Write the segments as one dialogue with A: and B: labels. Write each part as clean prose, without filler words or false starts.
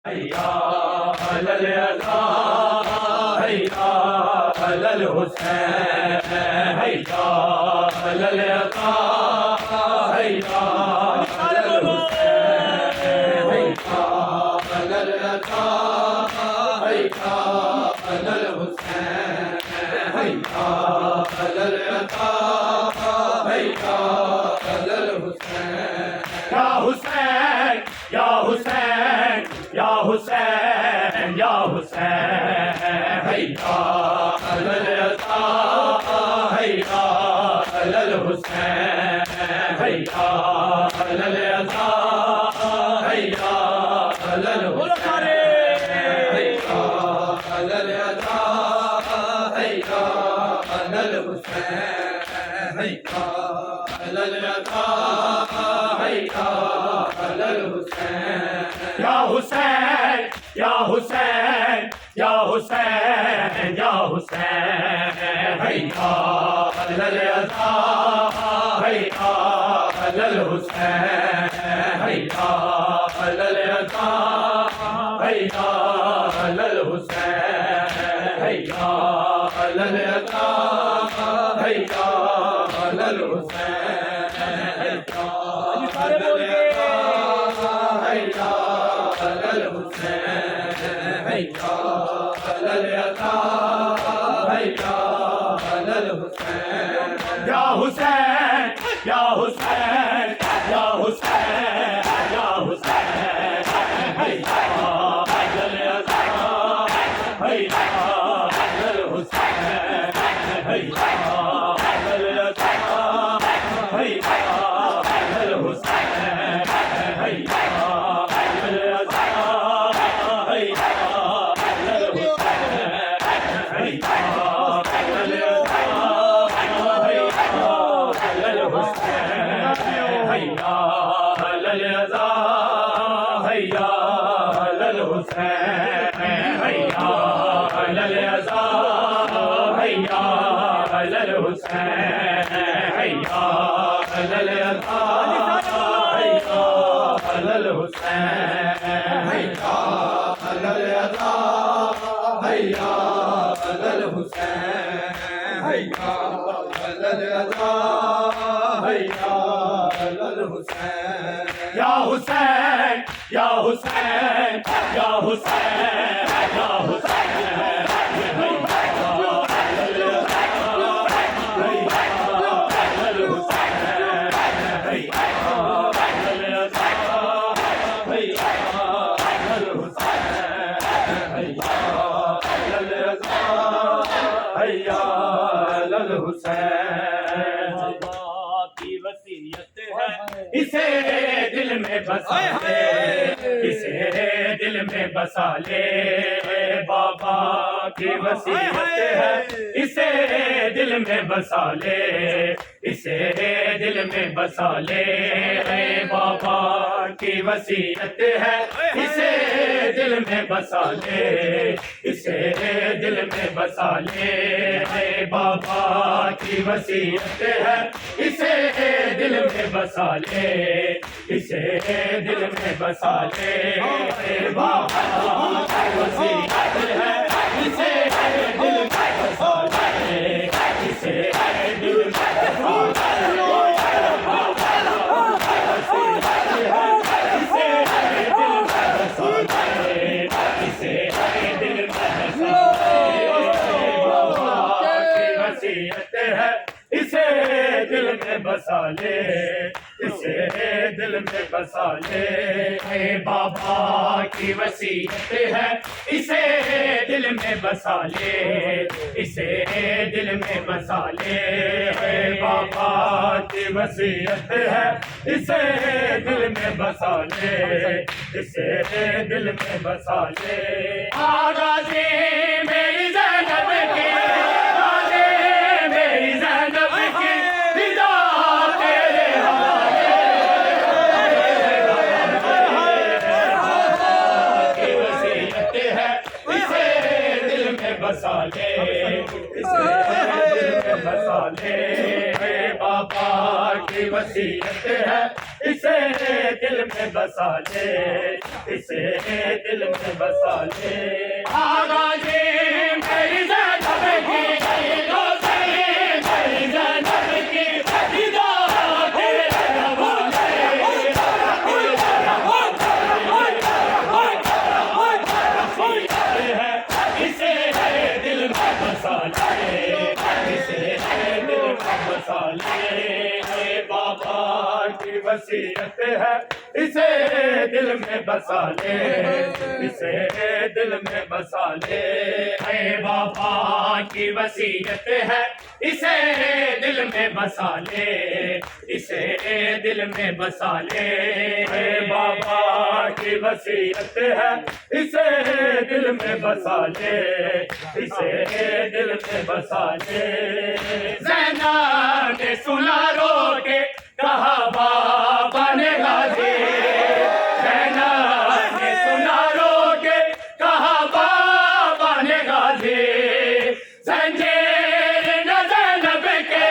A: हैया अलल अज़ा हैया अलल हुसैन हैया अलल अज़ा हैया अलल हुसैन हैया अलल अज़ा हैया अलल हुसैन हैया अलल अज़ा हैया अलल हुसैन या हुसैन या हुसैन या हुसैन या हुसैन हैया अलल अज़ा हैया अलल हुसैन हैया अलल अज़ा हैया अलल हुसैन हैया अलल अज़ा हैया अलल हुसैन हैया अलल अज़ा हैया अलल हुसैन या हुसैन या हुसैन या हुसैन या हुसैन हैया अलल अज़ा हैया अलल हुसैन हैया अलल अज़ा हैया अलल हुसैन हैया अलल अज़ा हैया अलल हुसैन हैया हैया अलल हुसैन हैया अलल अज़ा हैया अलल हुसैन या हुसैन या हुसैन या हुसैन या हुसैन हैया अलल अज़ा हैया अलल हुसैन हैया अलल अज़ा हैया अलल हुसैन हैया अलल अज़ा हैया अलल हुसैन हैया अलल अज़ा हैया अलल हुसैन हैया अलल अज़ा हैया अलल हुसैन हैया अलल अज़ा हैया अलल हुसैन हैया अलल अज़ा हैया अलल हुसैन हैया अलल अज़ा हैया अलल हुसैन हैया अलल अज़ा हैया अलल हुसैन या हुसैन या हुसैन या हुसैन या हुसैन हैया अलल हुसैन बाबा की वसीयत है इसे दिल में बसा ले इसे दिल में बसा ले बाबा की वसीयत है इसे दिल में बसा ले इसे दिल में बसा ले बाबा की वसीयत है इसे दिल में बसा ले इसे दिल में बसा ले बाबा की वसीयत है इसे दिल में बसा ले इसे दिल में बसा ले बाबा की वसीयत है इसे दिल में बसा ले इसे दिल में बसा इसे दिल में बसा ले इसे दिल में बसा ले बाबा की वसीयत है इसे दिल में बसा ले इसे दिल में बसा ले बाबा की वसीयत है इसे दिल में बसा ले इसे दिल में बसा ले आगाज़े मेरी ज़ैनब की बसा ले इसे दिल में बसा ले बाबा की वसीयत है इसे दिल में बसा ले इसे दिल में बसा ले। आगा जी मेरी ज़ैनब की रोज़े मेरी ज़ैनब की फिदा तेरे हवाले। इसे दिल में बसा ले, इसे दिल में बसा ले। बाबा की वसीयत है इसे दिल में बसा ले, इसे दिल में बसा ले। बाबा की वसीयत है इसे दिल में बसा ले, इसे दिल में बसा ले। बाबा की वसीयत है इसे दिल में बसा ले, इसे दिल में बसा ले। ज़ैनब ने सुना रो के कहा बाबा ने गाजी, ज़ैनब ने सुना रो के कहा बाबा ने गाजी। ज़ंजीर न ज़ैनब के,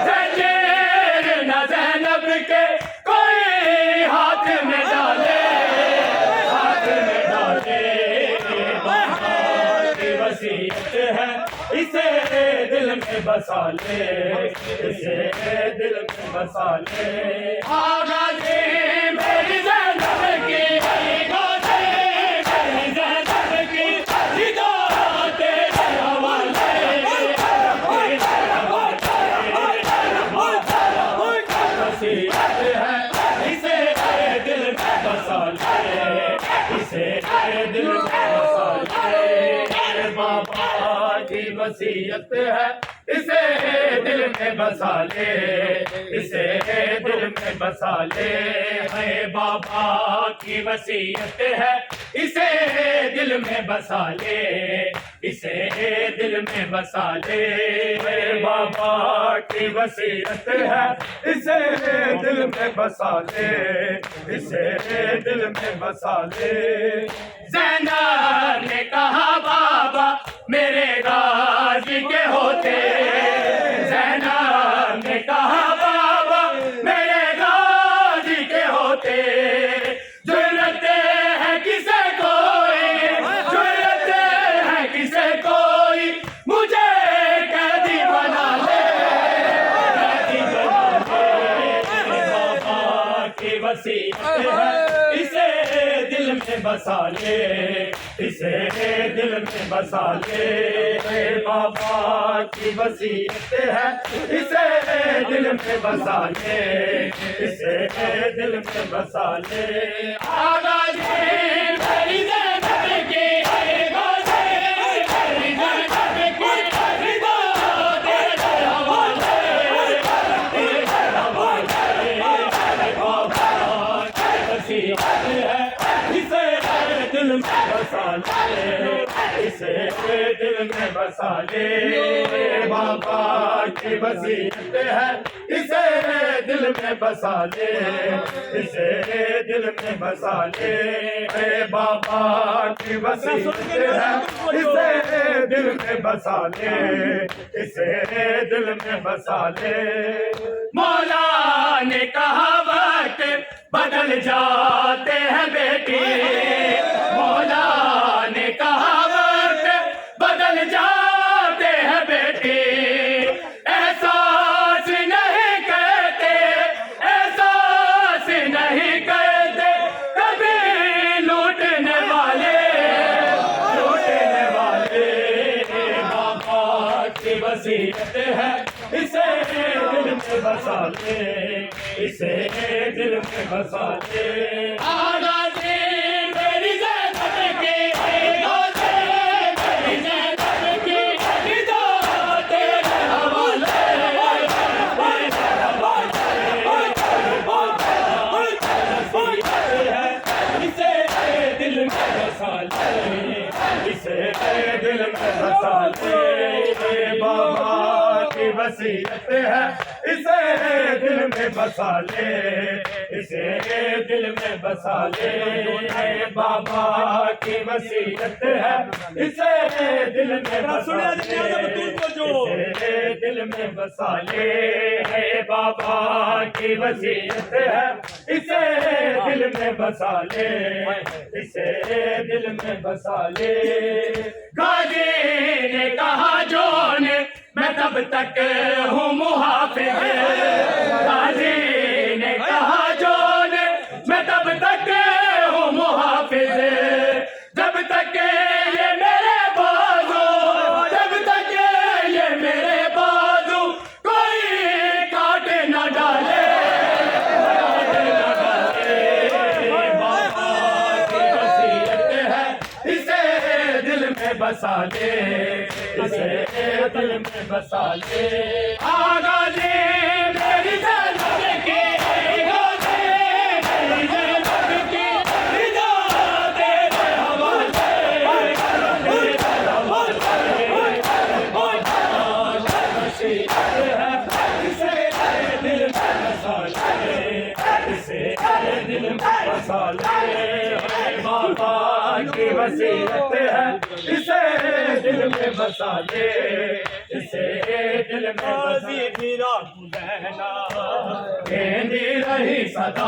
A: ज़ंजीर न ज़ैनब के कोई हाथ में डाले, हाथ में डाले। बाबा की वसीयत है इसे दिल में बसा ले, इसे दिल में बसा ले। आगा जी मेरी ज़ैनब की रोज़े मेरी ज़ैनब की फिदा तेरे हवाले। वसीयत है इसे दिल में बसा ले, इसे दिल में बसा ले। बाबा की वसीयत है इसे दिल में बसा ले, इसे दिल में बसा ले। बाबा की वसीयत है इसे दिल में बसा ले, इसे दिल में बसा ले। बाबा की वसीयत है इसे दिल में बसा ले, इसे दिल में बसा ले। ज़ैनब ने कहा बाबा मेरे गाजी के होते, ज़ैनब ने कहा बाबा मेरे गाजी के होते। जुर्रत है किसे कोई, जुर्रत है किसे कोई मुझे कैदी बना ले, कैदी बना ले। बाबा की वसीयत है इसे दिल में बसा ले, इसे दिल में बसा ले। बाबा की वसीयत है इसे दिल में बसा ले, इसे दिल में बसा ले। आगा जी मेरी ज़ैनब की रोज़े मेरी ज़ैनब की फिदा तेरे हवाले, तेरे हवाले। बाबा की वसीयत है इसे दिल में बसा ले, इसे दिल में बसा ले। बाबा की वसीयत है इसे दिल में बसा ले, इसे दिल में बसा ले। बाबा की वसीयत है इसे दिल में बसा ले, इसे दिल में बसा ले। मौला ने कहा वक्त बदल जाते हैं बेटी, मौला ने कहा वक्त बदल जाते हैं बेटी। एहसास नहीं करते, एहसास नहीं करते कभी लूटने वाले, लूटने वाले। बाबा की वसीयत है इसे दिल में बसा ले, इसे दिल में बसा ले। आगा जी मेरी ज़ैनब की रोज़े मेरी ज़ैनब की फिदा तेरे हवाले, तेरे हवाले। वसीयत है इसे दिल में बसा ले, इसे दिल में बसा ले। बाबा की वसीयत है इसे दिल में बसा ले, इसे दिल में बसा ले, बाबा की वसीयत है, इसे दिल में बसा ले, इसे दिल में बसा ले, बाबा की वसीयत है, इसे दिल में बसा ले, इसे दिल में बसा ले। गाजी ने कहा जोन मैं तब तक हूँ मुहाफिज, गाजी ने कहा जोन मैं तब तक हूँ मुहाफिज, जब तक ये मेरे बाजू, जब तक ये मेरे बाजू कोई काट न डाले, काट न डाले, बाबा की वसीयत है, इसे दिल में बसा ले, इसे दिल में बसा ले। आगा ले मेरी जन्नत की, गाजी मेरी जन्नत की, रिजा तेरे हवाले, तेरे हवाले, वसीयत है, इसे दिल में बसा ले, इसे दिल में बसा ले, बाबा की वसीयत है, इसे दिल में बसा ले, इसे दिल में बसा ले। कहती रही सदा